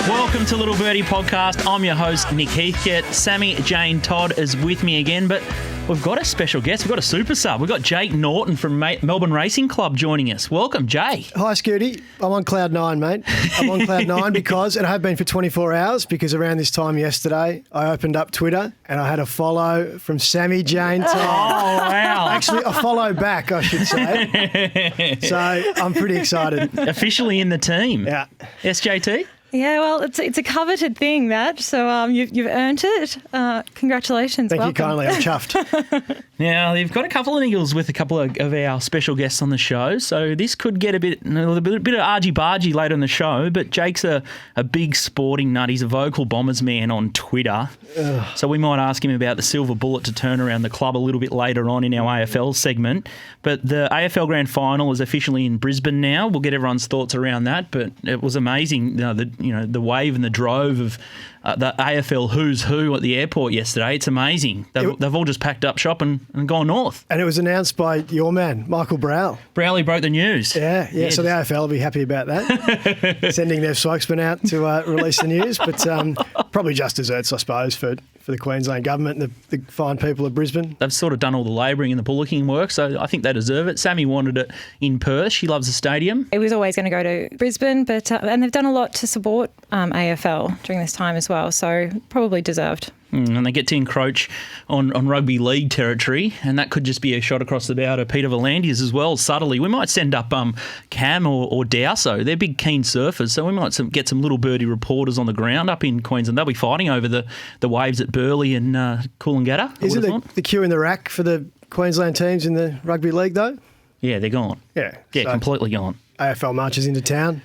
Welcome to Little Birdie Podcast. I'm your host, Nick Heathcote. Sammy, Jane, Todd is with me again, but we've got a special guest. We've got a super sub. We've got Jake Norton from Melbourne Racing Club joining us. Welcome, Jay. Hi, Scooty. I'm on cloud nine, mate. I'm on cloud nine because, and I have been for 24 hours, because around this time yesterday, I opened up Twitter and I had a follow from Sammy, Jane, Todd. Oh, wow. Actually, a follow back, I should say. So I'm pretty excited. Officially in the team. Yeah. SJT? Yeah, well, it's a coveted thing, that. So you've earned it. Congratulations. Thank Welcome. you kindly. I'm chuffed. Now, they've got a couple of niggles with a couple of our special guests on the show, so this could get a bit of argy-bargy later in the show, but Jake's a big sporting nut. He's a vocal Bombers man on Twitter, so we might ask him about the silver bullet to turn around the club a little bit later on in our AFL segment. But the AFL Grand Final is officially in Brisbane now. We'll get everyone's thoughts around that, but it was amazing, the wave and the drove of the AFL who's who at the airport yesterday. It's amazing. They've all just packed up shop and gone north. And it was announced by your man, Michael Browell. Browley broke the news. Yeah. So the AFL will be happy about that. Sending their spokesman out to release the news, but probably just desserts, I suppose, for the Queensland government and the fine people of Brisbane. They've sort of done all the labouring and the bullocking work, so I think they deserve it. Sammy wanted it in Perth. She loves the stadium. It was always going to go to Brisbane, but and they've done a lot to support AFL during this time as well, so probably deserved. And they get to encroach on rugby league territory, and that could just be a shot across the bow to Peter V'landys as well, subtly. We might send up Cam or Dowson. They're big, keen surfers, so we might get some Little Birdie reporters on the ground up in Queensland. They'll be fighting over the waves at Burleigh and Coolangatta. Isn't the queue in the rack for the Queensland teams in the rugby league, though? Yeah, they're gone. Yeah, so completely gone. AFL marches into town.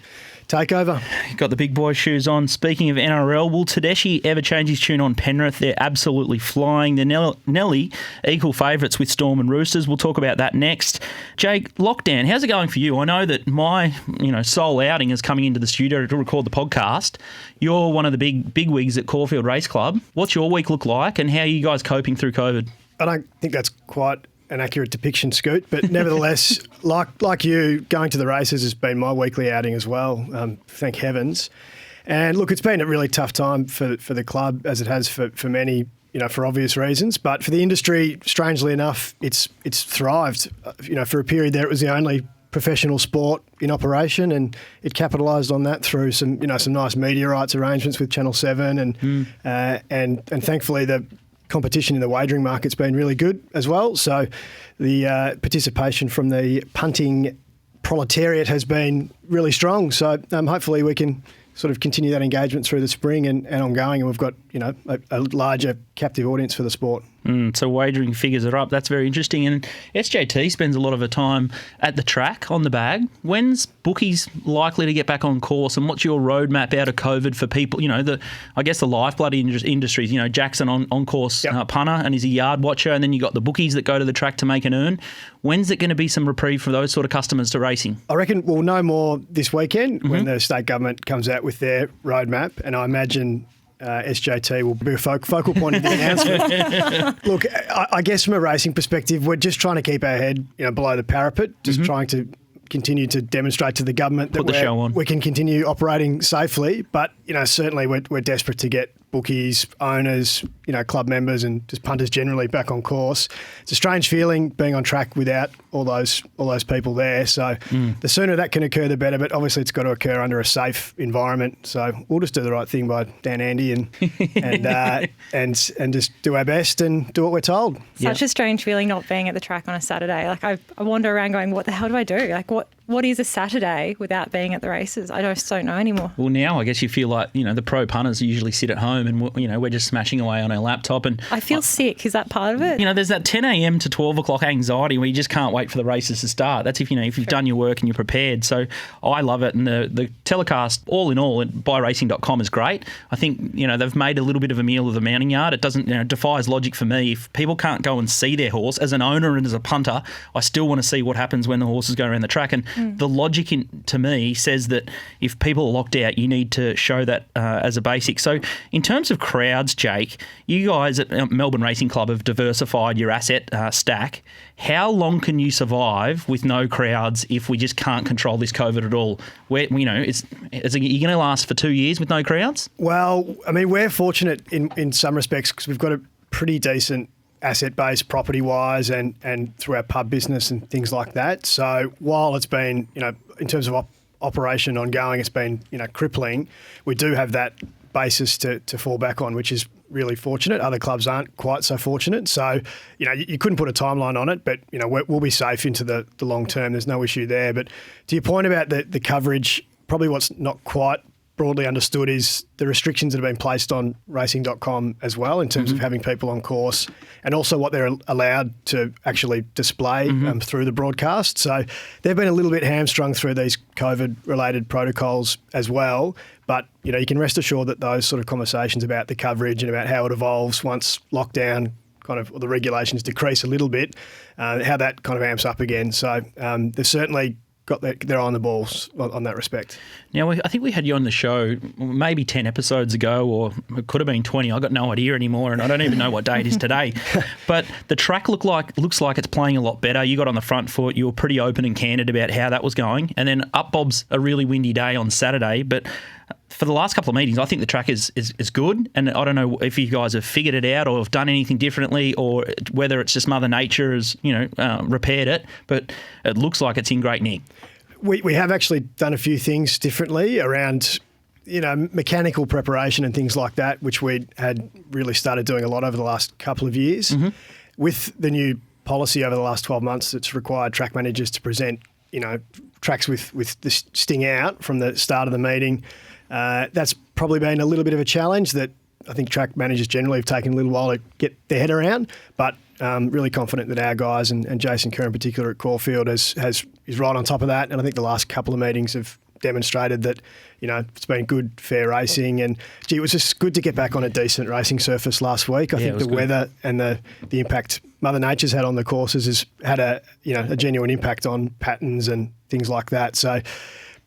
Takeover. Got the big boy shoes on. Speaking of NRL, will Tedeschi ever change his tune on Penrith? They're absolutely flying. They're Nelly equal favourites with Storm and Roosters. We'll talk about that next. Jake, lockdown, how's it going for you? I know that my sole outing is coming into the studio to record the podcast. You're one of the big wigs at Caulfield Race Club. What's your week look like, and how are you guys coping through COVID? I don't think that's quite an accurate depiction, Scoot, but nevertheless, like you, going to the races has been my weekly outing as well, thank heavens. And look, it's been a really tough time for the club, as it has for many, for obvious reasons. But for the industry, strangely enough, it's thrived. For a period there, it was the only professional sport in operation, and it capitalised on that through some nice media rights arrangements with Channel 7, and thankfully the competition in the wagering market's been really good as well. So the participation from the punting proletariat has been really strong. So hopefully we can sort of continue that engagement through the spring and ongoing, and we've got a larger captive audience for the sport. So wagering figures are up. That's very interesting. And SJT spends a lot of her time at the track on the bag. When's bookies likely to get back on course, and what's your roadmap out of COVID for people? I guess the lifeblood industries. Jackson on course punter, and he's a yard watcher, and then you got the bookies that go to the track to make an earn. When's it going to be some reprieve for those sort of customers to racing? I reckon we'll know more this weekend when the state government comes out with their roadmap, and I imagine SJT will be a focal point of the announcement. Look, I guess from a racing perspective, we're just trying to keep our head below the parapet, just trying to continue to demonstrate to the government that we can continue operating safely. But, certainly we're desperate to get bookies, owners, club members and just punters generally back on course. It's a strange feeling being on track without all those people there. So the sooner that can occur, the better. But obviously it's got to occur under a safe environment. So we'll just do the right thing by Dan Andy and just do our best and do what we're told. Such a strange feeling not being at the track on a Saturday. Like I wander around going, what the hell do I do? Like what is a Saturday without being at the races? I just don't know anymore. Well, now I guess you feel like, the pro punters usually sit at home and, we're just smashing away on our laptop. And I feel sick. Is that part of it? There's that 10 a.m. to 12 o'clock anxiety where you just can't wait for the races to start. That's if you've done your work and you're prepared. So I love it. And the telecast, all in all, at buyracing.com is great. I think, they've made a little bit of a meal of the mounting yard. It doesn't, defies logic for me. If people can't go and see their horse, as an owner and as a punter, I still want to see what happens when the horses go around the track. And the logic to me says that if people are locked out, you need to show that as a basic. So in terms of crowds, Jake, you guys at Melbourne Racing Club have diversified your asset stack. How long can you survive with no crowds if we just can't control this COVID at all? Where, you know, is it going to last for 2 years with no crowds? Well, I mean, we're fortunate in some respects because we've got a pretty decent asset base property-wise and through our pub business and things like that. So while it's been, you know, in terms of operation ongoing, it's been, you know, crippling, we do have that basis to fall back on, which is really fortunate. Other clubs aren't quite so fortunate. So, you know, you couldn't put a timeline on it, but, you know, we'll be safe into the long term. There's no issue there. But to your point about the coverage, probably what's not quite broadly understood is the restrictions that have been placed on racing.com as well in terms of having people on course and also what they're allowed to actually display through the broadcast. So they've been a little bit hamstrung through these COVID-related protocols as well. But, you know, you can rest assured that those sort of conversations about the coverage and about how it evolves once lockdown kind of, or the regulations decrease a little bit, how that kind of amps up again. So they've certainly got their eye on the balls on that respect. Now, I think we had you on the show maybe 10 episodes ago, or it could have been 20. I've got no idea anymore, and I don't even know what day it is today. But the track looks like it's playing a lot better. You got on the front foot. You were pretty open and candid about how that was going. And then up Bob's a really windy day on Saturday, but for the last couple of meetings, I think the track is good, and I don't know if you guys have figured it out or have done anything differently, or whether it's just Mother Nature has, you know, repaired it. But it looks like it's in great nick. We have actually done a few things differently around, you know, mechanical preparation and things like that, which we had really started doing a lot over the last couple of years. With the new policy over the last 12 months, it's required track managers to present, you know, tracks with the sting out from the start of the meeting. That's probably been a little bit of a challenge that I think track managers generally have taken a little while to get their head around, but really confident that our guys and Jason Kerr in particular at Caulfield is right on top of that. And I think the last couple of meetings have demonstrated that, you know, it's been good, fair racing. And gee, it was just good to get back on a decent racing surface last week. I think the weather and the impact Mother Nature's had on the courses has had a genuine impact on patterns and things like that. So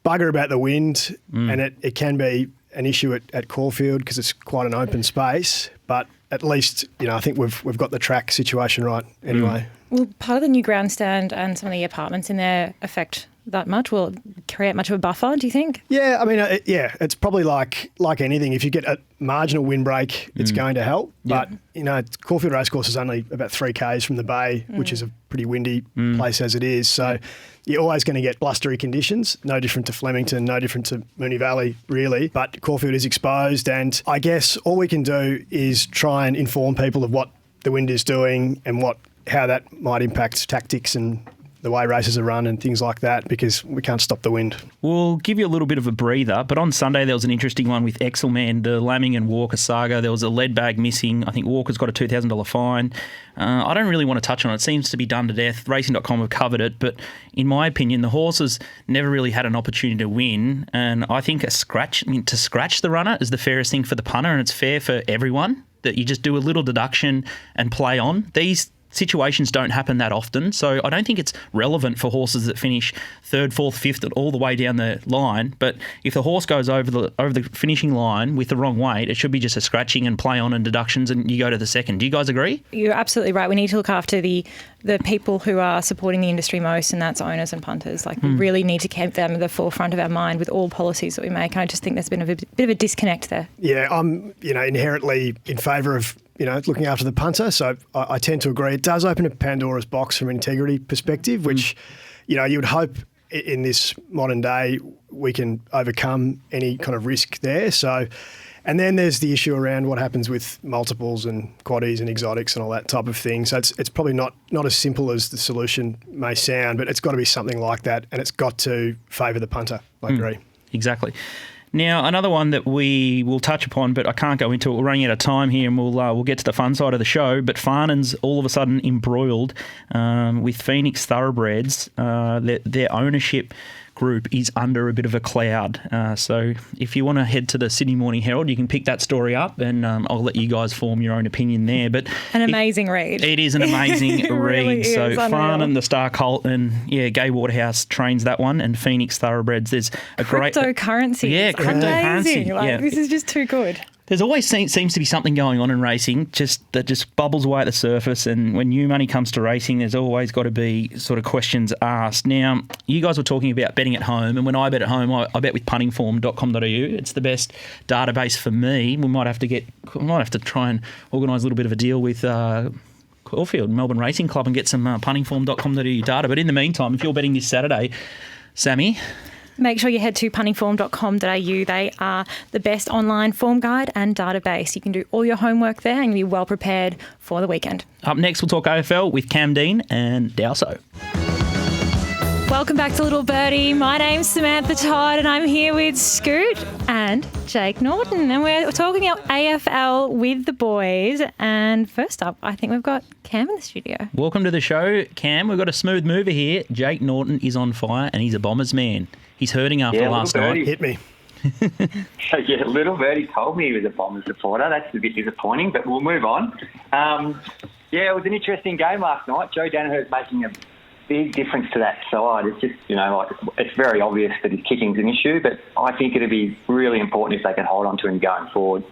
bugger about the wind, and it can be an issue at Caulfield because it's quite an open space, but at least, you know, I think we've got the track situation right anyway. Will part of the new grandstand and some of the apartments in there affect that much? Will it create much of a buffer, do you think? Yeah, I mean, it's probably like anything. If you get a marginal windbreak, it's going to help. But, you know, Caulfield Racecourse is only about 3 k's from the bay, which is a pretty windy place as it is. So you're always going to get blustery conditions, no different to Flemington, no different to Moonee Valley, really. But Caulfield is exposed, and I guess all we can do is try and inform people of what the wind is doing and how that might impact tactics and the way races are run and things like that, because we can't stop the wind. We'll give you a little bit of a breather, but on Sunday there was an interesting one with Exelman, the Lamming and Walker saga. There was a lead bag missing. I think Walker's got a $2,000 fine. I don't really want to touch on it. It seems to be done to death. Racing.com have covered it, but in my opinion, the horses never really had an opportunity to win, and I think to scratch the runner is the fairest thing for the punter, and it's fair for everyone that you just do a little deduction and play on. These situations don't happen that often, so I don't think it's relevant for horses that finish 3rd, 4th, 5th, all the way down the line. But if the horse goes over the finishing line with the wrong weight, it should be just a scratching and play on and deductions, and you go to the second. Do you guys agree? You're absolutely right. We need to look after the people who are supporting the industry most, and that's owners and punters. Like, we really need to keep them at the forefront of our mind with all policies that we make. And I just think there's been a bit of a disconnect there. Yeah, I'm inherently in favour of looking after the punter. So I tend to agree. It does open a Pandora's box from an integrity perspective, which, you would hope in this modern day we can overcome any kind of risk there. So, and then there's the issue around what happens with multiples and quaddies and exotics and all that type of thing. So it's probably not as simple as the solution may sound, but it's got to be something like that, and it's got to favour the punter. I agree. Exactly. Now, another one that we will touch upon, but I can't go into it. We're running out of time here, and we'll get to the fun side of the show. But Farnan's all of a sudden embroiled with Phoenix Thoroughbreds. Their ownership group is under a bit of a cloud. So if you want to head to the Sydney Morning Herald, you can pick that story up, and I'll let you guys form your own opinion there. But an amazing read. It is an amazing read. Really so Fran unreal. and the Star Colt, and Gay Waterhouse trains that one, and Phoenix Thoroughbreds. There's a great cryptocurrency. Yeah, cryptocurrency. Like, this is just too good. There's always seems to be something going on in racing that just bubbles away at the surface, and when new money comes to racing, there's always got to be sort of questions asked. Now, you guys were talking about betting at home, and when I bet at home, I bet with puntingform.com.au. It's the best database for me. We might have to try and organise a little bit of a deal with Caulfield, Melbourne Racing Club, and get some puntingform.com.au data. But in the meantime, if you're betting this Saturday, Sammy, make sure you head to puntingform.com.au. They are the best online form guide and database. You can do all your homework there and be well prepared for the weekend. Up next, we'll talk AFL with Cam Dean and Dowson. Welcome back to Little Birdie. My name's Samantha Todd, and I'm here with Scoot and Jake Norton, and we're talking about AFL with the boys. And first up, I think we've got Cam in the studio. Welcome to the show, Cam. We've got a smooth mover here. Jake Norton is on fire, and he's a Bombers man. He's hurting after last night. Hit me. Yeah, Little Birdie told me he was a Bombers supporter. That's a bit disappointing, but we'll move on. It was an interesting game last night. Joe Danaher's making a big difference to that side. It's just, it's very obvious that his kicking's an issue, but I think it'd be really important if they can hold on to him going forward.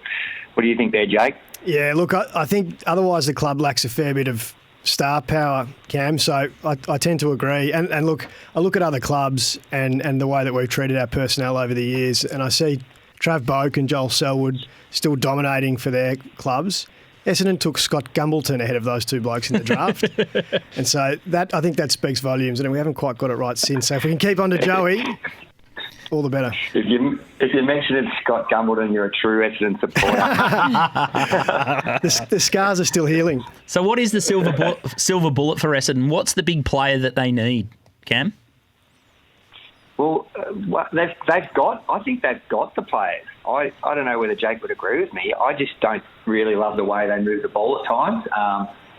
What do you think there, Jake? Yeah, look, I think otherwise the club lacks a fair bit of star power, Cam, so I tend to agree. And look, I look at other clubs and the way that we've treated our personnel over the years, and I see Trav Boak and Joel Selwood still dominating for their clubs. Essendon took Scott Gumbleton ahead of those two blokes in the draft. And so I think that speaks volumes, and we haven't quite got it right since. So if we can keep on to Joey, all the better. If you mentioned Scott Gumbleton, you're a true Essendon supporter. The scars are still healing. So what is the silver bullet for Essendon? What's the big player that they need, Cam? Well, I think they've got the players. I don't know whether Jake would agree with me. I just don't really love the way they move the ball at times.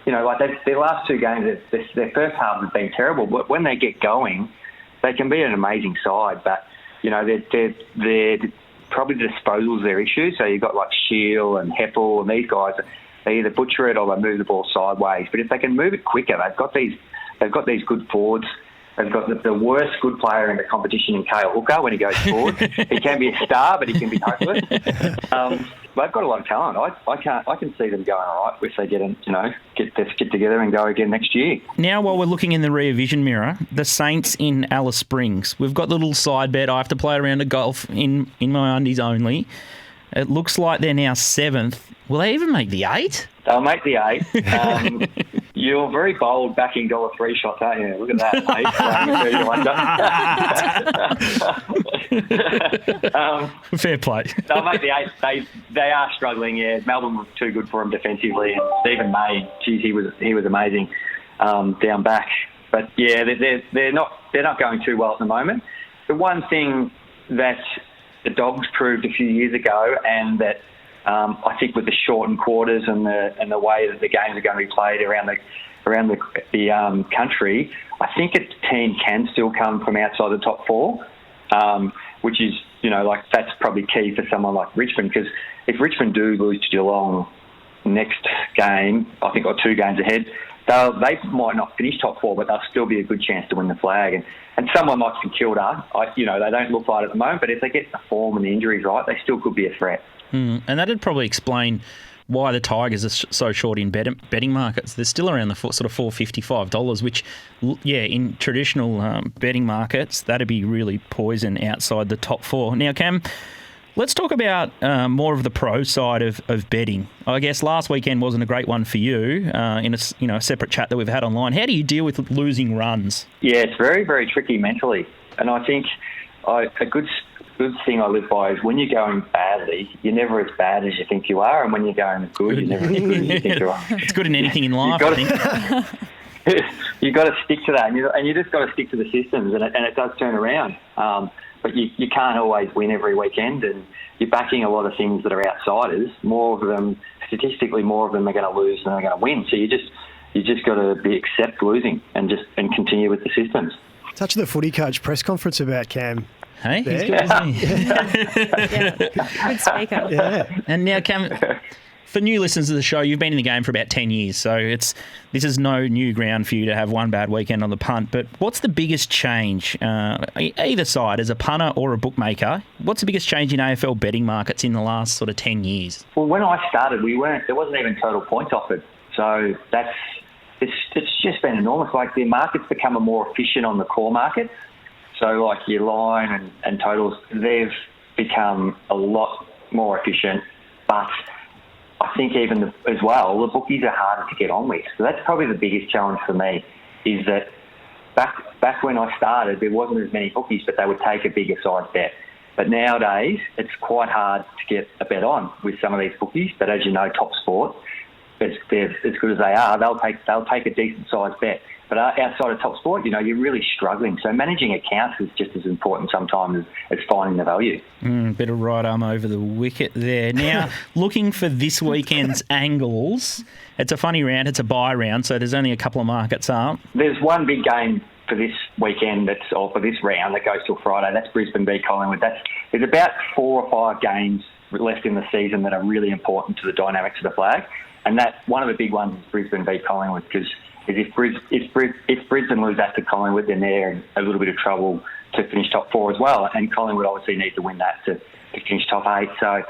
Their last two games, their first half has been terrible, but when they get going, they can be an amazing side. But, they're probably the disposals their issue. So you've got like Shield and Heppel and these guys, they either butcher it or they move the ball sideways. But if they can move it quicker, they've got these good forwards. They've got the worst good player in the competition in Cale Hooker when he goes forward. He can be a star, but he can be hopeless. They've got a lot of talent. I can see them going all right if they get together and go again next year. Now, while we're looking in the rear vision mirror, the Saints in Alice Springs. We've got the little side bet. I have to play around a golf in my undies only. It looks like they're now 7th. Will they even make the 8? They'll make the 8. You're very bold backing $3 shots, aren't you? Look at that, mate. Fair play. They'll make the 8. They are struggling. Yeah, Melbourne was too good for them defensively, and Stephen May, geez, he was amazing down back. But yeah, they're not going too well at the moment. The one thing that the Dogs proved a few years ago, and that I think with the shortened quarters and the way that the games are going to be played around the country, I think a team can still come from outside the top 4, which is that's probably key for someone like Richmond, because if Richmond do lose to Geelong next game, I think, or 2 games ahead, they might not finish top 4, but they'll still be a good chance to win the flag. And someone like St Kilda, they don't look like it at the moment, but if they get the form and the injuries right, they still could be a threat. And that'd probably explain why the Tigers are so short in betting markets. They're still around the sort of $4.55, which, in traditional betting markets, that'd be really poison outside the top 4. Now, Cam, let's talk about more of the pro side of betting. I guess last weekend wasn't a great one for you in a separate chat that we've had online. How do you deal with losing runs? Yeah, it's very, very tricky mentally. And I think a good thing I live by is when you're going badly, you're never as bad as you think you are, and when you're going good, you're never as good as you think you are. It's good in anything in life, I think. You've got to stick to that, and you just got to stick to the systems, and it does turn around. But you can't always win every weekend, and you're backing a lot of things that are outsiders. Statistically, more of them are going to lose than they're going to win. So you just got to accept losing and continue with the systems. Touch of the footy coach press conference about Cam. Hey, There. he's good, isn't he? Good speaker. Yeah. And now, Cam, for new listeners of the show, you've been in the game for about 10 years, so this is no new ground for you to have one bad weekend on the punt. But what's the biggest change, either side, as a punter or a bookmaker? What's the biggest change in AFL betting markets in the last sort of 10 years? Well, when I started, there wasn't even total points offered. So it's just been enormous. Like, the market's become more efficient on the core markets. So, like, your line and totals, they've become a lot more efficient. But I think even as well, the bookies are harder to get on with. So that's probably the biggest challenge for me, is that back when I started, there wasn't as many bookies, but they would take a bigger size bet. But nowadays, it's quite hard to get a bet on with some of these bookies. But as you know, Top Sport, they're as good as they are, they'll take a decent sized bet. But outside of Top Sport, you're really struggling. So managing accounts is just as important sometimes as finding the value. Bit of right arm over the wicket there. Now, looking for this weekend's angles, it's a funny round. It's a bye round, so there's only a couple of markets up. There's one big game for this weekend or for this round that goes till Friday. That's Brisbane v Collingwood. There's about 4 or 5 games left in the season that are really important to the dynamics of the flag. And that one of the big ones is Brisbane v Collingwood, because if Brisbane lose that to Collingwood, then they're in a little bit of trouble to finish top 4 as well. And Collingwood obviously need to win that to finish top 8. So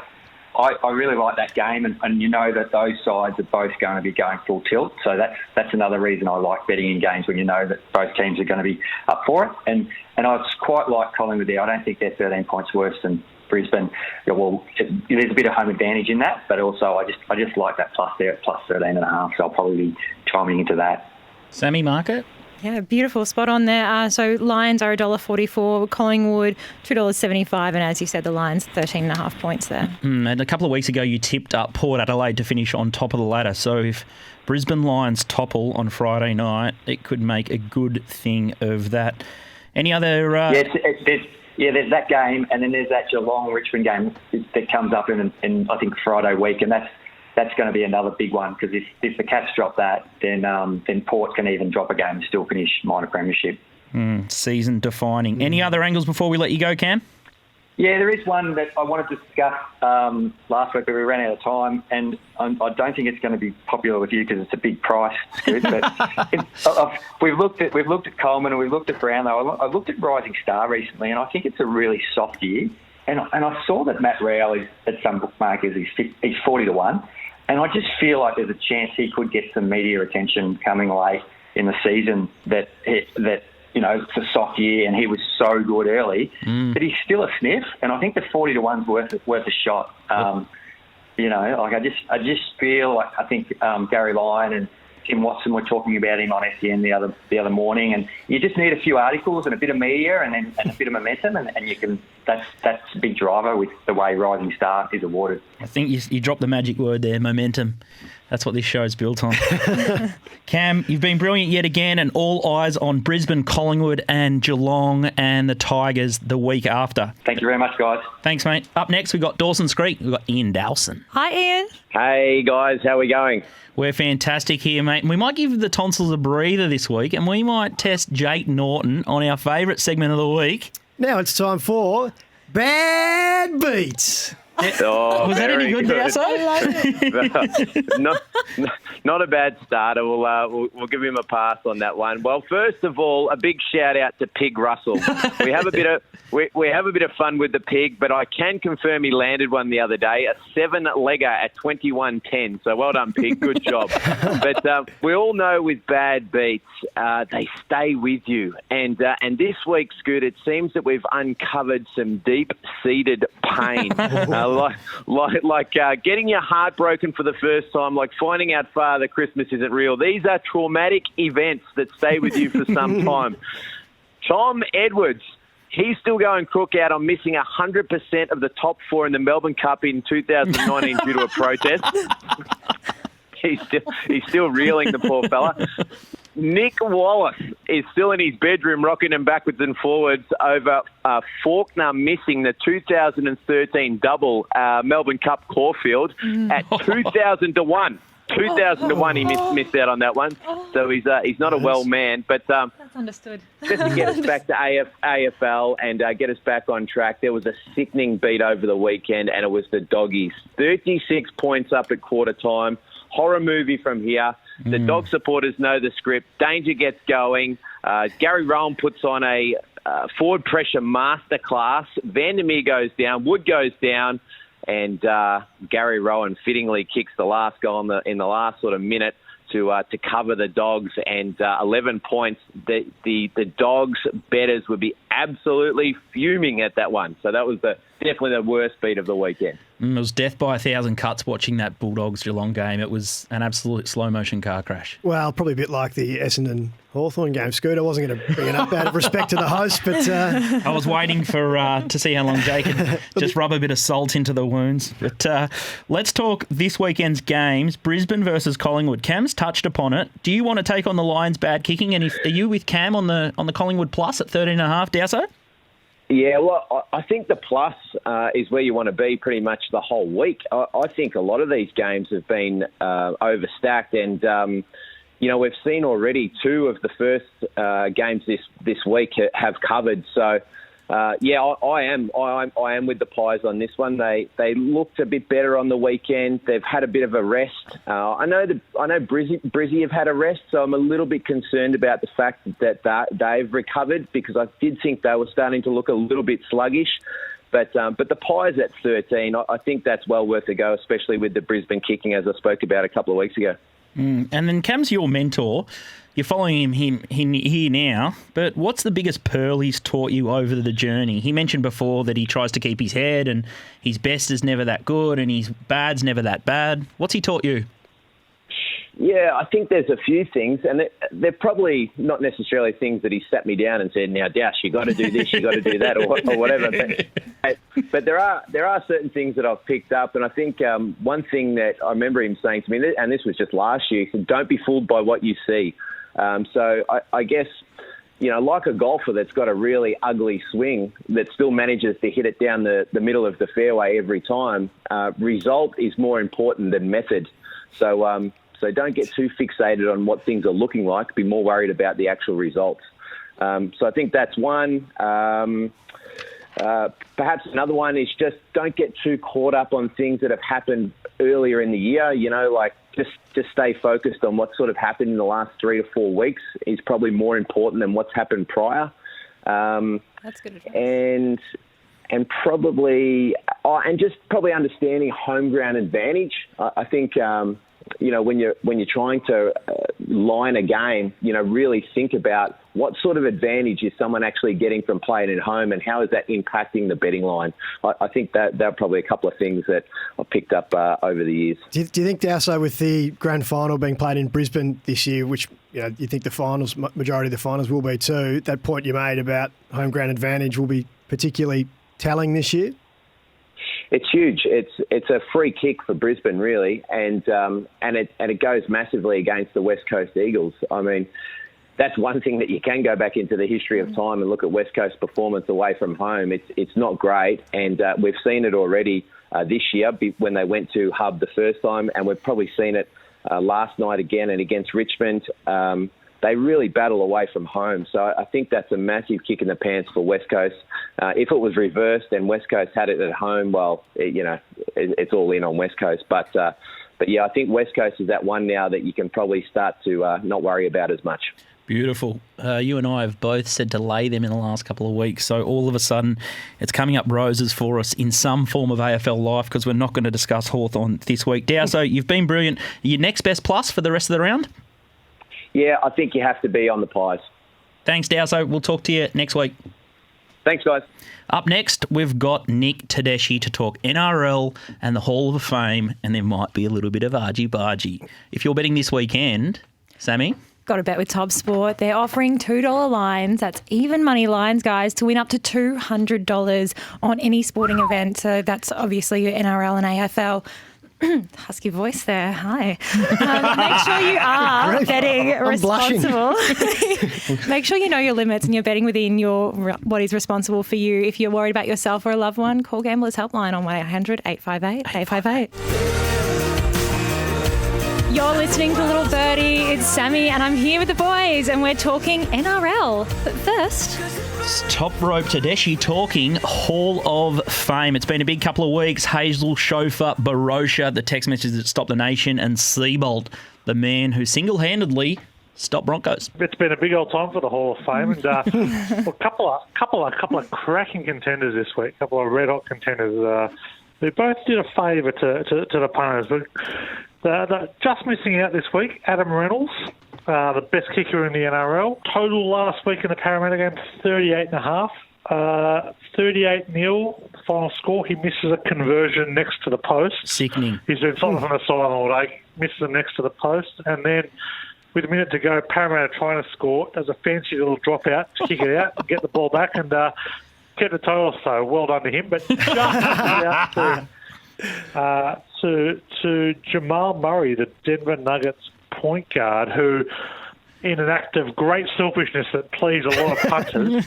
I really like that game, and you know that those sides are both going to be going full tilt. So that's another reason I like betting in games, when you know that both teams are going to be up for it. And I quite like Collingwood there. I don't think they're 13 points worse than Brisbane. Well, there's a bit of home advantage in that, but also I just like that plus there at plus 13.5. So I'll probably be chiming into that. Sammy, market? Yeah, beautiful. Spot on there. So Lions are $1.44, Collingwood $2.75, and as you said, the Lions 13.5 points there. And a couple of weeks ago, you tipped up Port Adelaide to finish on top of the ladder. So if Brisbane Lions topple on Friday night, it could make a good thing of that. Any other... there's that game, and then there's that Geelong-Richmond game that comes up in I think Friday week, and that's going to be another big one, because if the Cats drop that, then Port can even drop a game and still finish minor premiership. Season defining. Any other angles before we let you go, Cam? Yeah, there is one that I wanted to discuss last week, but we ran out of time, and I don't think it's going to be popular with you because it's a big price. But we've looked at Coleman and we've looked at Brownlow. I looked at Rising Star recently, and I think it's a really soft year. And I saw that Matt Rowell is at some bookmakers he's 40-1, and I just feel like there's a chance he could get some media attention coming late in the season. That it's a soft year, and he was so good early, but he's still a sniff. And I think the 40-1's worth a shot. I just feel like I think Gary Lyon and Tim Watson were talking about him on SEN the other morning, and you just need a few articles and a bit of media and a bit of momentum, and you can. That's a big driver with the way Rising Star is awarded. I think you dropped the magic word there, momentum. That's what this show's built on. Cam, you've been brilliant yet again, and all eyes on Brisbane, Collingwood and Geelong and the Tigers the week after. Thank you very much, guys. Thanks, mate. Up next, we've got Dawson's Creek. We've got Ian Dowson. Hi, Ian. Hey, guys. How are we going? We're fantastic here, mate. We might give the tonsils a breather this week, and we might test Jake Norton on our favourite segment of the week. Now it's time for Bad Beats. Oh, was that any good, Dowson? Not a bad starter. We'll give him a pass on that one. Well, first of all, a big shout out to Pig Russell. We have a bit of fun with the pig, but I can confirm he landed one the other day, a 7-legger at 21.10. So well done, Pig. Good job. But we all know with bad beats, they stay with you. And this week, Scoot, it seems that we've uncovered some deep-seated pain. Like getting your heart broken for the first time, like finding out Father Christmas isn't real. These are traumatic events that stay with you for some time. Tom Edwards, he's still going crook out on missing 100% of the top 4 in the Melbourne Cup in 2019 due to a protest. He's still reeling, the poor fella. Nick Wallace is still in his bedroom rocking him backwards and forwards over Faulkner missing the 2013 double Melbourne Cup Caulfield at 2,000 to 1. 2,000 to 1 he missed out on that one. So he's not a well man. But That's understood. just to get us back to AFL and get us back on track, there was a sickening beat over the weekend, and it was the Doggies. 36 points up at quarter time. Horror movie from here. The dog supporters know the script. Danger gets going. Gary Rowan puts on a forward pressure masterclass. Vandermeer goes down. Wood goes down. And Gary Rowan fittingly kicks the last goal in the last sort of minute to cover the Dogs, and 11 points. The Dogs bettors would be absolutely fuming at that one. So that was definitely the worst beat of the weekend. It was death by 1,000 cuts watching that Bulldogs-Geelong game. It was an absolute slow-motion car crash. Well, probably a bit like the Essendon Hawthorn game, Scoot. I wasn't going to bring it up out of respect to the host, but... I was waiting to see how long Jake could just rub a bit of salt into the wounds. But let's talk this weekend's games. Brisbane versus Collingwood. Cam's touched upon it. Do you want to take on the Lions' bad kicking? And are you with Cam on the Collingwood plus at 13.5, Dowso? Yeah, well, I think the plus is where you want to be pretty much the whole week. I think a lot of these games have been overstacked, and we've seen already 2 of the first games this week have covered. So, I am with the Pies on this one. They looked a bit better on the weekend. They've had a bit of a rest. I know Brizzy have had a rest, so I'm a little bit concerned about the fact that they've recovered, because I did think they were starting to look a little bit sluggish. But the Pies at 13, I think that's well worth a go, especially with the Brisbane kicking, as I spoke about a couple of weeks ago. And then Cam's your mentor. You're following him here now, but what's the biggest pearl he's taught you over the journey? He mentioned before that he tries to keep his head, and his best is never that good and his bad's never that bad. What's he taught you? Yeah, I think there's a few things, and they're probably not necessarily things that he sat me down and said, now, Dash, you got to do this, you got to do that, or whatever. But there are certain things that I've picked up, and I think one thing that I remember him saying to me, and this was just last year, he said, don't be fooled by what you see. So I guess, like a golfer that's got a really ugly swing that still manages to hit it down the middle of the fairway every time, result is more important than method. So don't get too fixated on what things are looking like. Be more worried about the actual results. So I think that's one. Perhaps another one is just don't get too caught up on things that have happened earlier in the year. Just stay focused on what sort of happened in the last 3 to 4 weeks is probably more important than what's happened prior. That's good advice. And probably understanding home ground advantage. I think when you're trying to line a game, really think about what sort of advantage is someone actually getting from playing at home, and how is that impacting the betting line. I think that are probably a couple of things that I've picked up over the years. Do you think, Dowso, with the grand final being played in Brisbane this year, which you think the majority of the finals will be too, that point you made about home ground advantage will be particularly telling this year? It's huge. It's a free kick for Brisbane, really, and it goes massively against the West Coast Eagles. I mean, that's one thing that you can go back into the history of time and look at West Coast performance away from home. It's not great, and we've seen it already this year when they went to Hub the first time, and we've probably seen it last night again and against Richmond. They really battle away from home. So I think that's a massive kick in the pants for West Coast. If it was reversed and West Coast had it at home, well, it's all in on West Coast. But yeah, I think West Coast is that one now that you can probably start to not worry about as much. Beautiful. You and I have both said to lay them in the last couple of weeks. So all of a sudden, it's coming up roses for us in some form of AFL life, because we're not going to discuss Hawthorn this week. Dowso, you've been brilliant. Your next best plus for the rest of the round? Yeah, I think you have to be on the Pies. Thanks, Dowso. We'll talk to you next week. Thanks, guys. Up next, we've got Nick Tedeschi to talk NRL and the Hall of Fame, and there might be a little bit of argy-bargy. If you're betting this weekend, Sammy? Got to bet with Top Sport. They're offering $2 lines, that's even money lines, guys, to win up to $200 on any sporting event. So that's obviously your NRL and AFL. Husky voice there. Hi. Make sure you are betting responsible. Make sure you know your limits and you're betting within what is responsible for you. If you're worried about yourself or a loved one, call Gamblers Helpline on 1-800-858-858. You're listening to Little Birdie. It's Sammy, and I'm here with the boys, and we're talking NRL. But first, It's Top Rope Tedeschi talking Hall of Fame. It's been a big couple of weeks. Hazel, Chauffeur, Barosha, the text messages that stopped the nation, and Siebold, the man who single-handedly stopped Broncos. It's been a big old time for the Hall of Fame, and a couple of cracking contenders this week. A couple of red hot contenders. They both did a favour to the punters, but just missing out this week, Adam Reynolds, the best kicker in the NRL. Total last week in the Parramatta game, 38.5. 38-0, the final score. He misses a conversion next to the post. Sickening. He's been on the side all day, misses it next to the post, and then with a minute to go, Parramatta trying to score. Does a fancy little drop out to kick it out, get the ball back, and get the total. So well done to him. But just out to Jamal Murray, the Denver Nuggets point guard, who, in an act of great selfishness that pleased a lot of punters,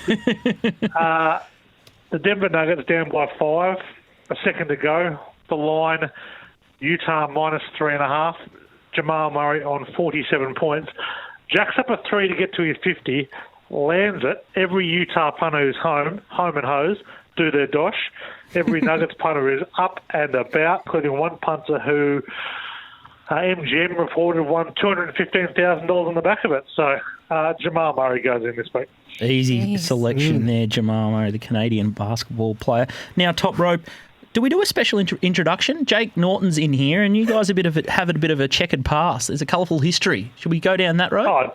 the Denver Nuggets down by 5, a second to go. The line, Utah minus 3.5. Jamal Murray on 47 points. Jacks up a 3 to get to his 50. Lands it. Every Utah punter who's home and hose, do their dosh. Every Nuggets punter is up and about, including one punter who MGM reported won $215,000 on the back of it. So Jamal Murray goes in this week. Easy selection there, Jamal Murray, the Canadian basketball player. Now, Top Rope, do we do a special introduction? Jake Norton's in here, and you guys have a bit of a checkered past. There's a colourful history. Should we go down that road? Oh,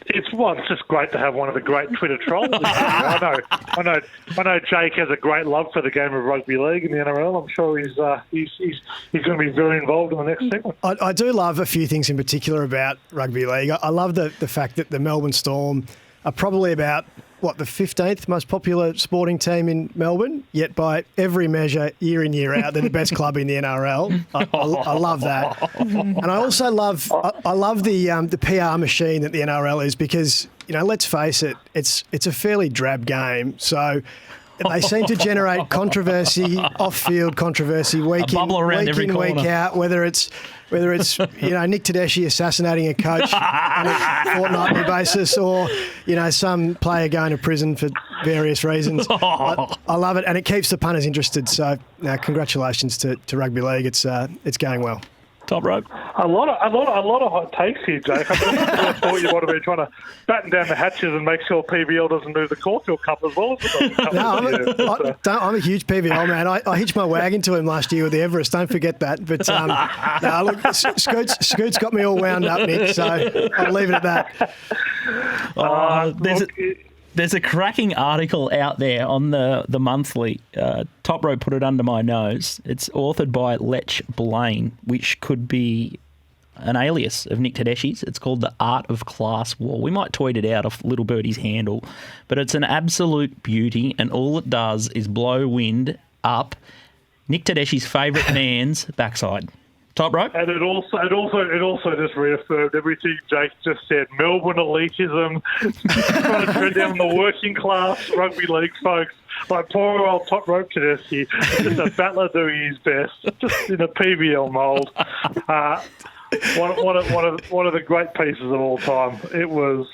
it's just great to have one of the great Twitter trolls. I know Jake has a great love for the game of rugby league in the NRL. I'm sure he's going to be very involved in the next segment. I do love a few things in particular about rugby league. I love the fact that the Melbourne Storm are probably about, the 15th most popular sporting team in Melbourne, yet by every measure, year in, year out, they're the best club in the NRL. I love that. And I also love the PR machine that the NRL is because, let's face it, it's a fairly drab game. So they seem to generate controversy, off-field controversy, week in, week out, whether it's Nick Tedeschi assassinating a coach on a fortnightly basis, or some player going to prison for various reasons. I love it, and it keeps the punters interested. So, congratulations to rugby league. It's going well. Top Rope. A lot of hot takes here, Jake. I thought you might have been trying to batten down the hatches and make sure PVL doesn't move the Caulfield Cup as well. I'm a huge PVL man. I hitched my wagon to him last year with the Everest. Don't forget that. But look, Scoot's got me all wound up, Nick. So I'll leave it at that. There's a cracking article out there on the monthly. Top Rope put it under my nose. It's authored by Lech Blaine, which could be an alias of Nick Tedeschi's. It's called The Art of Class War. We might tweet it out off Little Birdie's handle, but it's an absolute beauty, and all it does is blow wind up Nick Tedeschi's favourite man's backside. Top Rope. And it also just reaffirmed everything Jake just said. Melbourne elitism, trying to tread down the working class rugby league folks. Like poor old Top Rope Tedeschi, just a battler doing his best, just in a PBL mould. One of the great pieces of all time. It was.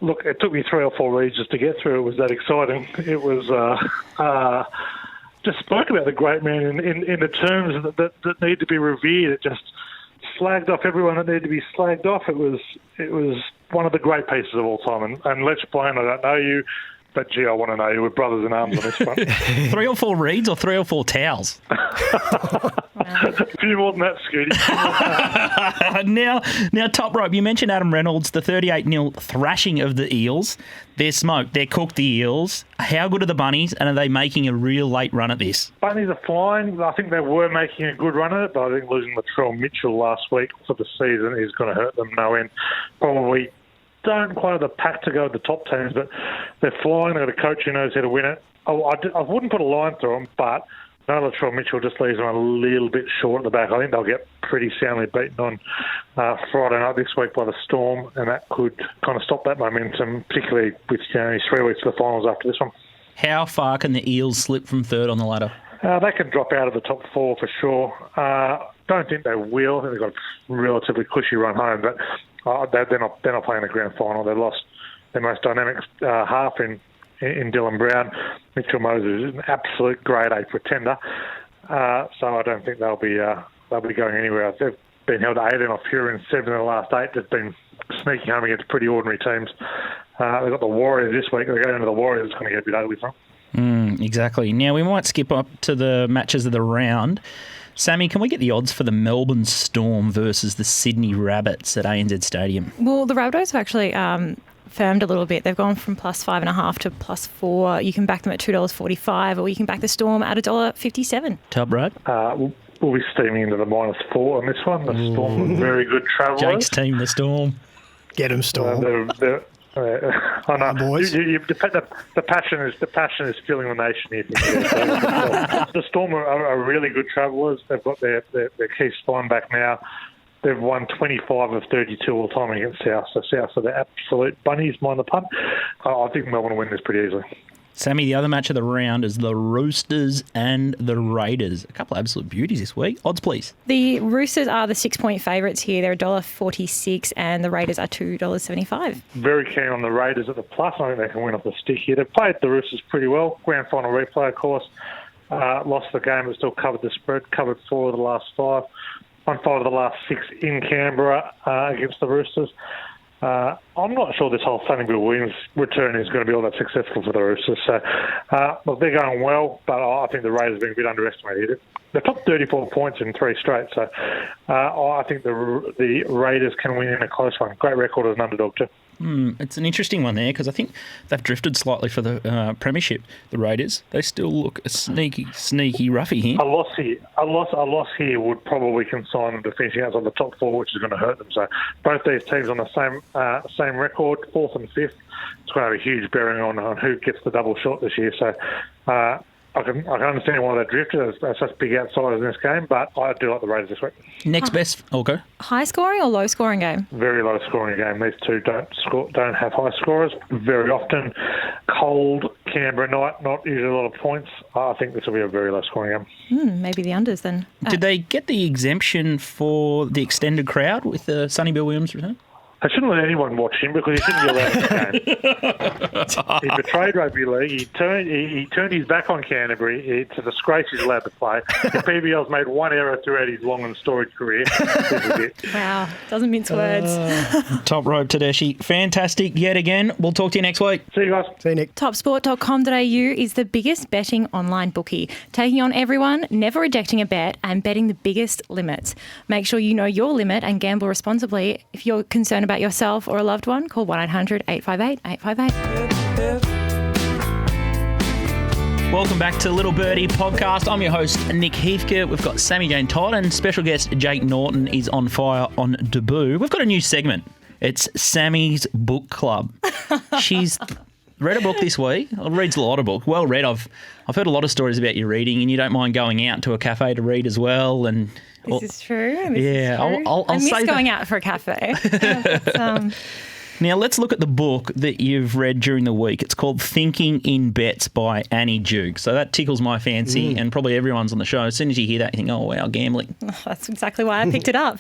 Look, it took me 3 or 4 reads just to get through. It was that exciting. It was. Just spoke about the great man in the terms that need to be revered. It just slagged off everyone that needed to be slagged off. It was one of the great pieces of all time. And Lech Blaine, I don't know you, but gee, I want to know you. We're brothers in arms on this front. 3 or 4 reads or 3 or 4 towels? A few more than that, Scooty. Now, Top Rope, you mentioned Adam Reynolds, the 38-0 thrashing of the Eels. They're smoked. They're cooked, the Eels. How good are the Bunnies, and are they making a real late run at this? Bunnies are flying. I think they were making a good run at it, but I think losing Latrell Mitchell last week for the season is going to hurt them no end. Probably don't quite have the pack to go with the top teams, but they're flying. They've got a coach who knows how to win it. I wouldn't put a line through them, but no, Latrell Mitchell just leaves them a little bit short at the back. I think they'll get pretty soundly beaten on Friday night this week by the Storm, and that could kind of stop that momentum, particularly with 3 weeks to the finals after this one. How far can the Eels slip from third on the ladder? They can drop out of the top 4 for sure. don't think they will. I think they've got a relatively cushy run home, but they're not playing the grand final. They lost their most dynamic half in Dylan Brown. Mitchell Moses is an absolute grade A pretender. So I don't think they'll be going anywhere. They've been held to 8 off Huron, 7 in the last 8. They've been sneaking home against pretty ordinary teams. They've got the Warriors this week. They're going to the Warriors. It's going to get a bit ugly for them. Exactly. Now, we might skip up to the matches of the round. Sammy, can we get the odds for the Melbourne Storm versus the Sydney Rabbits at ANZ Stadium? Well, the Rabbitohs have actually firmed a little bit. They've gone from +5.5 to +4. You can back them at $2.45, or you can back the Storm at $1.57. Top right. We'll be steaming into the -4 on this one. The Storm are very good travellers. Jake's team, the Storm. Get them, Storm. I know, boys. The passion is filling the nation here. The Storm are really good travellers. They've got their key spine back now. They've won 25 of 32 all time against South. So South are the absolute bunnies, mind the pun. I think Melbourne will win this pretty easily. Sammy, the other match of the round is the Roosters and the Raiders. A couple of absolute beauties this week. Odds, please. The Roosters are the 6-point favourites here. They're $1.46 and the Raiders are $2.75. Very keen on the Raiders at the plus. I think they can win off the stick here. They've played the Roosters pretty well. Grand final replay, of course. Lost the game, but still covered the spread. Covered 4 of the last 5. Won 5 of the last 6 in Canberra against the Roosters. I'm not sure this whole Sonny Bill Williams return is going to be all that successful for the Roosters. So, look, they're going well, but I think the Raiders have been a bit underestimated. They've topped 34 points in 3 straight, so I think the Raiders can win in a close one. Great record as an underdog too. It's an interesting one there because I think they've drifted slightly for the premiership. The Raiders, they still look a sneaky roughie here. A loss here would probably consign them to finishing outside the top 4, which is going to hurt them. So both these teams on the same record, 4th and 5th. It's going to have a huge bearing on who gets the double shot this year. So I can understand why they drifted. There's such big outsiders in this game, but I do like the Raiders this week. Next best, I'll go. High scoring or low scoring game? Very low scoring game. These two don't have high scorers very often. Cold Canberra night, not usually a lot of points. I think this will be a very low scoring game. Maybe the unders then. Did they get the exemption for the extended crowd with the Sonny Bill Williams return? I shouldn't let anyone watch him because he shouldn't be allowed in the game. He betrayed rugby league. He turned his back on Canterbury. It's a disgrace he's allowed to play. The PBL's made one error throughout his long and storied career. This is it. Wow, doesn't mince words. Top rope Tedeschi. Fantastic yet again. We'll talk to you next week. See you guys. See you, Nick. Topsport.com.au is the biggest betting online bookie, taking on everyone, never rejecting a bet and betting the biggest limits. Make sure you know your limit and gamble responsibly. If you're concerned about yourself or a loved one, call 1-800-858-858. Welcome back to Little Birdie Podcast. I'm your host, Nick Heathcote. We've got Sammy Jane Todd and special guest Jake Norton is on fire on debut. We've got a new segment. It's Sammy's Book Club. She's read a book this week. Reads a lot of books. Well read. I've heard a lot of stories about you reading, and you don't mind going out to a cafe to read as well. And This is true. I'll I miss say going out for a cafe. Now, let's look at the book that you've read during the week. It's called Thinking in Bets by Annie Duke. So that tickles my fancy, and probably everyone's on the show. As soon as you hear that, you think, oh, wow, gambling. That's exactly why I picked it up.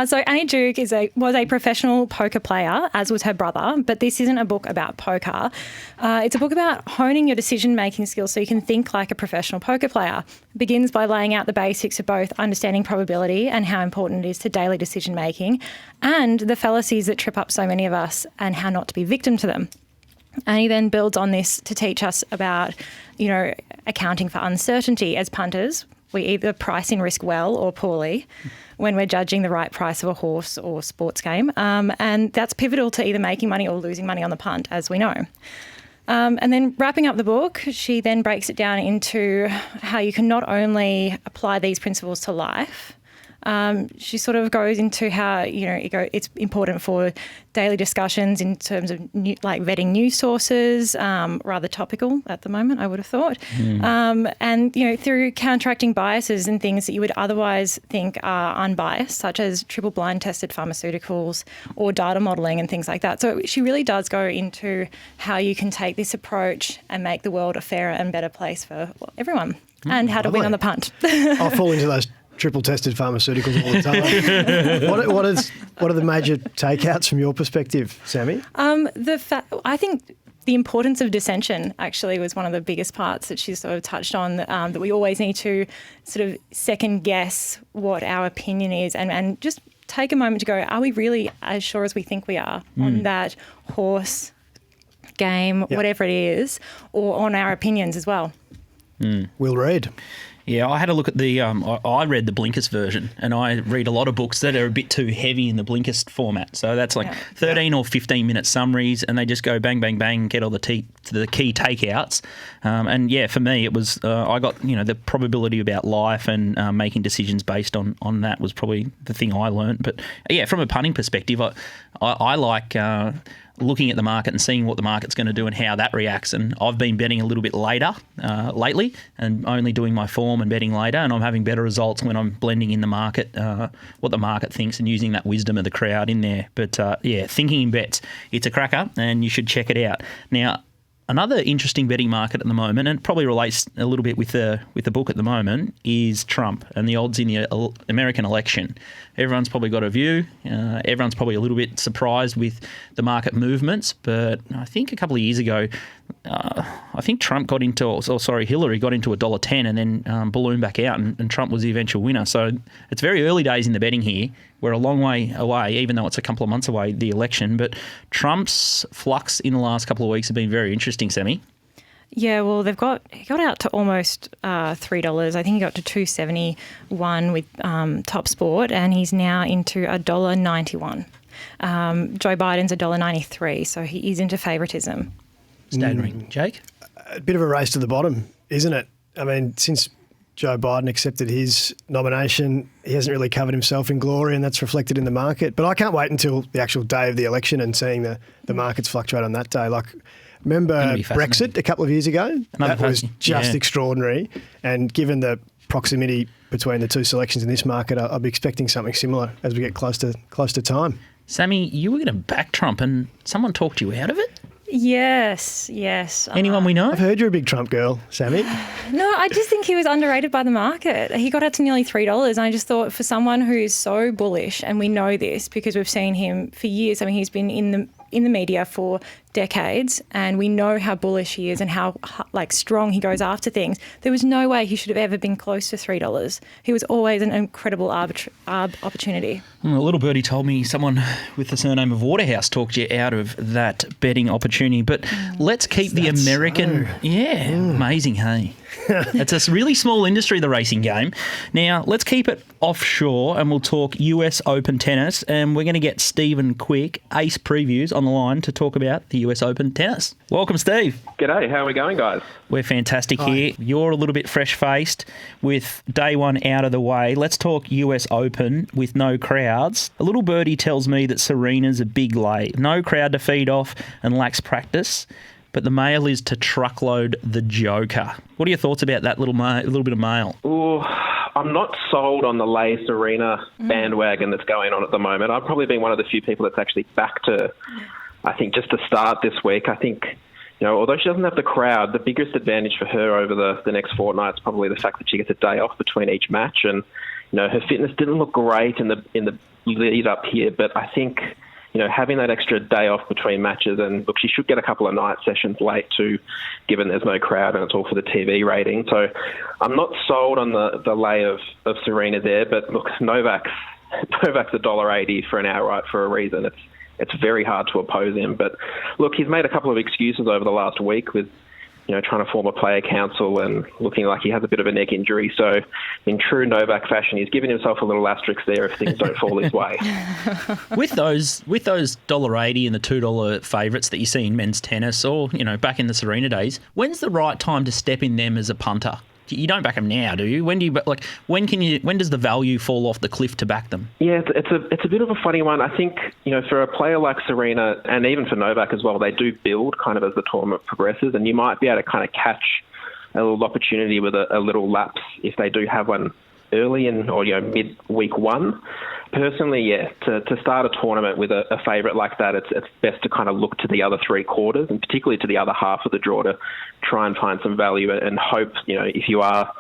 So Annie Duke was a professional poker player, as was her brother, but this isn't a book about poker. It's a book about honing your decision-making skills so you can think like a professional poker player. It begins by laying out the basics of both understanding probability and how important it is to daily decision-making, and the fallacies that trip up so many of us and how not to be victim to them. And he then builds on this to teach us about, accounting for uncertainty. As punters, we either price in risk well or poorly when we're judging the right price of a horse or sports game. And that's pivotal to either making money or losing money on the punt, as we know. And then wrapping up the book, she then breaks it down into how you can not only apply these principles to life. She sort of goes into how, it's important for daily discussions in terms of vetting news sources, rather topical at the moment, I would have thought. And, through counteracting biases and things that you would otherwise think are unbiased, such as triple blind tested pharmaceuticals or data modelling and things like that. So she really does go into how you can take this approach and make the world a fairer and better place for everyone, and how to win on the punt. I'll fall into those triple tested pharmaceuticals all the time. What are the major takeouts from your perspective, Sammy? I think the importance of dissension actually was one of the biggest parts that she sort of touched on, that we always need to sort of second guess what our opinion is and just take a moment to go, are we really as sure as we think we are on that horse, game, whatever it is, or on our opinions as well? We'll read. Yeah, I had a look at the. I read the Blinkist version, and I read a lot of books that are a bit too heavy in the Blinkist format. So that's like 13 or 15-minute summaries, and they just go bang, bang, bang, get all the key takeouts. And yeah, for me, it was I got the probability about life and making decisions based on that was probably the thing I learned. But yeah, from a punting perspective, I like. Looking at the market and seeing what the market's going to do and how that reacts. And I've been betting a little bit later lately and only doing my form and betting later, and I'm having better results when I'm blending in the market, what the market thinks, and using that wisdom of the crowd in there. But yeah, thinking in bets, it's a cracker and you should check it out. Now, another interesting betting market at the moment, and it probably relates a little bit with the book at the moment, is Trump and the odds in the American election. Everyone's probably got a view. Everyone's probably a little bit surprised with the market movements, but I think a couple of years ago, I think Hillary got into $1.10 and then ballooned back out, and Trump was the eventual winner. So it's very early days in the betting here. We're a long way away, even though it's a couple of months away, the election. But Trump's flux in the last couple of weeks have been very interesting, Sammy. Yeah, well, he got out to almost $3. I think he got to $2.71 with Top Sport, and he's now into $1.91. Joe Biden's $1.93, so he is into favouritism. Staggering. Jake? A bit of a race to the bottom, isn't it? I mean, since Joe Biden accepted his nomination, he hasn't really covered himself in glory, and that's reflected in the market. But I can't wait until the actual day of the election and seeing the markets fluctuate on that day. Like, remember Brexit a couple of years ago? That was just extraordinary. And given the proximity between the two selections in this market, I'll be expecting something similar as we get close to time. Sammy, you were going to back Trump and someone talked you out of it? Yes. Anyone we know? I've heard you're a big Trump girl, Sammy. No, I just think he was underrated by the market. He got out to nearly $3, and I just thought for someone who is so bullish, and we know this because we've seen him for years. I mean, he's been in the media for decades, and we know how bullish he is and how strong he goes after things. There was no way he should have ever been close to $3. He was always an incredible opportunity. A little birdie told me someone with the surname of Waterhouse talked you out of that betting opportunity. But let's keep the American... So? Yeah, amazing, hey? It's a really small industry, the racing game. Now, let's keep it offshore and we'll talk US Open tennis, and we're going to get Stephen Quick, Ace Previews, on the line to talk about the US Open tennis. Welcome, Steve. G'day, how are we going, guys? We're fantastic here. You're a little bit fresh-faced with day one out of the way. Let's talk US Open with no crowds. A little birdie tells me that Serena's a big lay. No crowd to feed off and lacks practice. But the mail is to truckload the Joker. What are your thoughts about that little bit of mail? Ooh, I'm not sold on the Lay Serena bandwagon that's going on at the moment. I've probably been one of the few people that's actually backed her. I think just to start this week, I think, although she doesn't have the crowd, the biggest advantage for her over the next fortnight is probably the fact that she gets a day off between each match. And, her fitness didn't look great in the lead up here, but I think... having that extra day off between matches, and look, she should get a couple of night sessions late too, given there's no crowd and it's all for the TV rating. So I'm not sold on the lay of Serena there, but look, Novak's $1.80 for an outright for a reason. It's very hard to oppose him. But look, he's made a couple of excuses over the last week with, trying to form a player council and looking like he has a bit of a neck injury. So in true Novak fashion, he's given himself a little asterisk there if things don't fall his way. With those $1.80 and the $2 favourites that you see in men's tennis or, back in the Serena days, when's the right time to step in them as a punter? You don't back them now, do you? When does the value fall off the cliff to back them? Yeah, it's a bit of a funny one. I think, for a player like Serena and even for Novak as well, they do build kind of as the tournament progresses, and you might be able to kind of catch a little opportunity with a little lapse if they do have one early or mid week one. Personally, to start a tournament with a favourite like that, it's best to kind of look to the other three quarters and particularly to the other half of the draw to try and find some value and hope, if you are,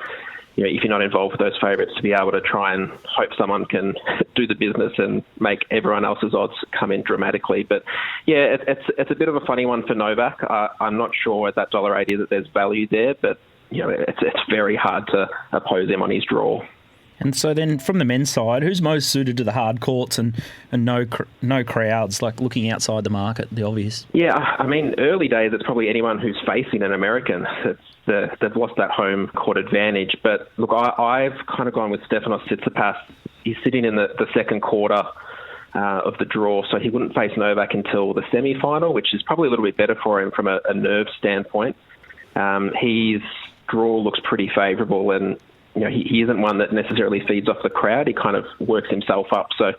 if you're not involved with those favourites, to be able to try and hope someone can do the business and make everyone else's odds come in dramatically. But yeah, it's a bit of a funny one for Novak. I'm not sure at that $1.80 that there's value there, but it's very hard to oppose him on his draw. And so then from the men's side, who's most suited to the hard courts and no crowds, like looking outside the market, the obvious? Yeah, I mean, early days, it's probably anyone who's facing an American. They've lost that home court advantage. But look, I've kind of gone with Stefanos Tsitsipas. He's sitting in the second quarter of the draw, so he wouldn't face Novak until the semi-final, which is probably a little bit better for him from a nerve standpoint. His draw looks pretty favourable, and he isn't one that necessarily feeds off the crowd. He kind of works himself up. So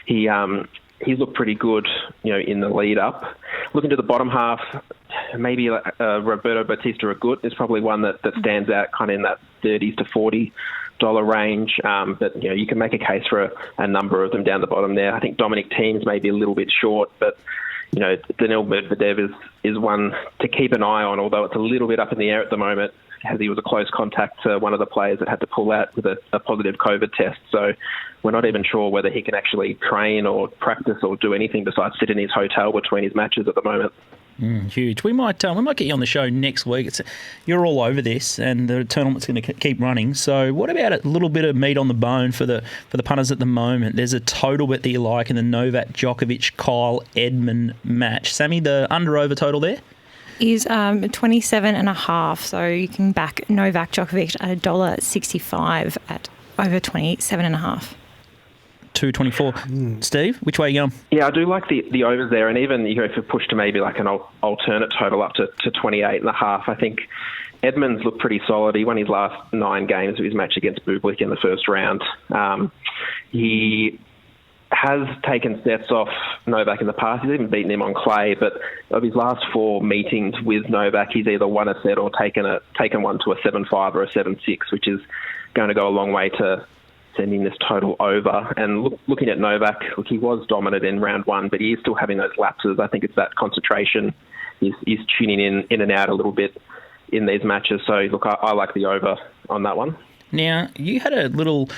he's looked pretty good, in the lead up. Looking to the bottom half, maybe Roberto Bautista Agut is probably one that stands out kind of in that $30 to $40 range. But, you can make a case for a number of them down the bottom there. I think Dominic Thiem's maybe a little bit short, but Daniil Medvedev is one to keep an eye on, although it's a little bit up in the air at the moment, as he was a close contact to one of the players that had to pull out with a positive COVID test. So we're not even sure whether he can actually train or practice or do anything besides sit in his hotel between his matches at the moment. Huge. We might get you on the show next week. You're all over this, and the tournament's going to keep running. So what about a little bit of meat on the bone for the punters at the moment? There's a total bet that you like in the Novak Djokovic Kyle Edmund match. Sammy, the under/over total there is 27.5. So you can back Novak Djokovic at $1.65 at over 27.5. 224. Steve, which way are you going? Yeah, I do like the overs there, and even if you push to maybe like an alternate total up to 28.5, I think Edmonds looked pretty solid. He won his last 9 games of his match against Bublik in the first round. He has taken sets off Novak in the past. He's even beaten him on clay, but of his last 4 meetings with Novak, he's either won a set or taken one to a 7-5 or a 7-6, which is going to go a long way to sending this total over. And looking at Novak, he was dominant in round 1, but he is still having those lapses. I think it's that concentration. He's tuning in and out a little bit in these matches. So, look, I like the over on that one. Now, you had a little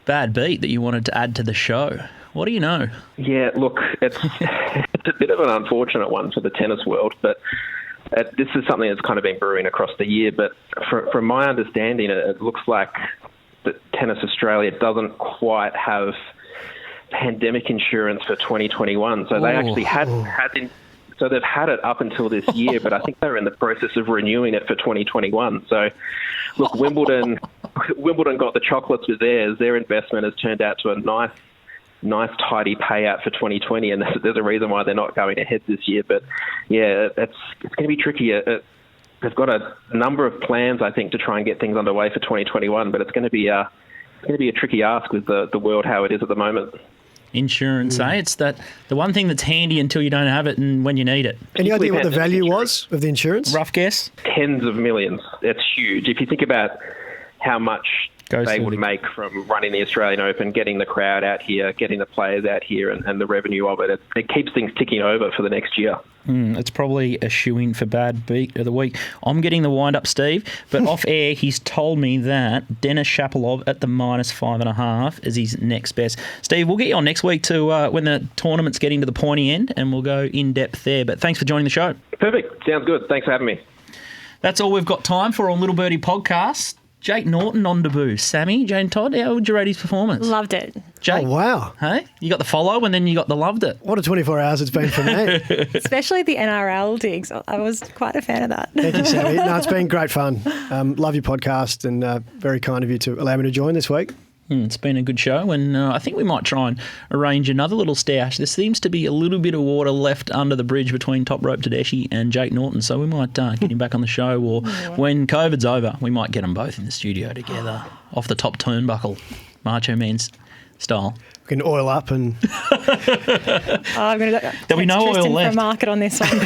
bad beat that you wanted to add to the show. What do you know? Yeah, look, it's a bit of an unfortunate one for the tennis world, but this is something that's kind of been brewing across the year. But from my understanding, it looks like that Tennis Australia doesn't quite have pandemic insurance for 2021. So they actually so they've had it up until this year, but I think they're in the process of renewing it for 2021. So, look, Wimbledon got the chocolates with theirs. Their investment has turned out to a nice tidy payout for 2020, and there's a reason why they're not going ahead this year. But yeah, it's going to be tricky. They've got a number of plans, I think, to try and get things underway for 2021, but it's going to be a tricky ask with the world how it is at the moment. Insurance, It's the one thing that's handy until you don't have it and when you need it. Any idea what the value was of the insurance? Rough guess? Tens of millions. It's huge. If you think about how much they would make from running the Australian Open, getting the crowd out here, getting the players out here, and the revenue of it. It keeps things ticking over for the next year. It's probably a shoo-in for bad beat of the week. I'm getting the wind-up, Steve, but off air he's told me that Denis Shapovalov at the -5.5 is his next best. Steve, we'll get you on next week to when the tournament's getting to the pointy end, and we'll go in-depth there. But thanks for joining the show. Perfect. Sounds good. Thanks for having me. That's all we've got time for on Little Birdie Podcast. Jake Norton on debut. Sammy, Jane Todd, how would you rate his performance? Loved it. Jake, oh, wow. Hey, you got the follow and then you got the loved it. What a 24 hours it's been for me. Especially the NRL digs. I was quite a fan of that. Thank you, Sammy. No, it's been great fun. Love your podcast, and very kind of you to allow me to join this week. It's been a good show, and I think we might try and arrange another little stash. There seems to be a little bit of water left under the bridge between Top Rope Tedeschi and Jake Norton, so we might get him back on the show, or when COVID's over, we might get them both in the studio together, off the top turnbuckle, Macho Man's style. We can oil up and... I'm going to There'll be no oil left. For a market on this one.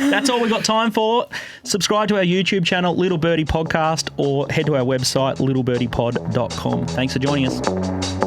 That's all we've got time for. Subscribe to our YouTube channel, Little Birdie Podcast, or head to our website, littlebirdie.pod.com. Thanks for joining us.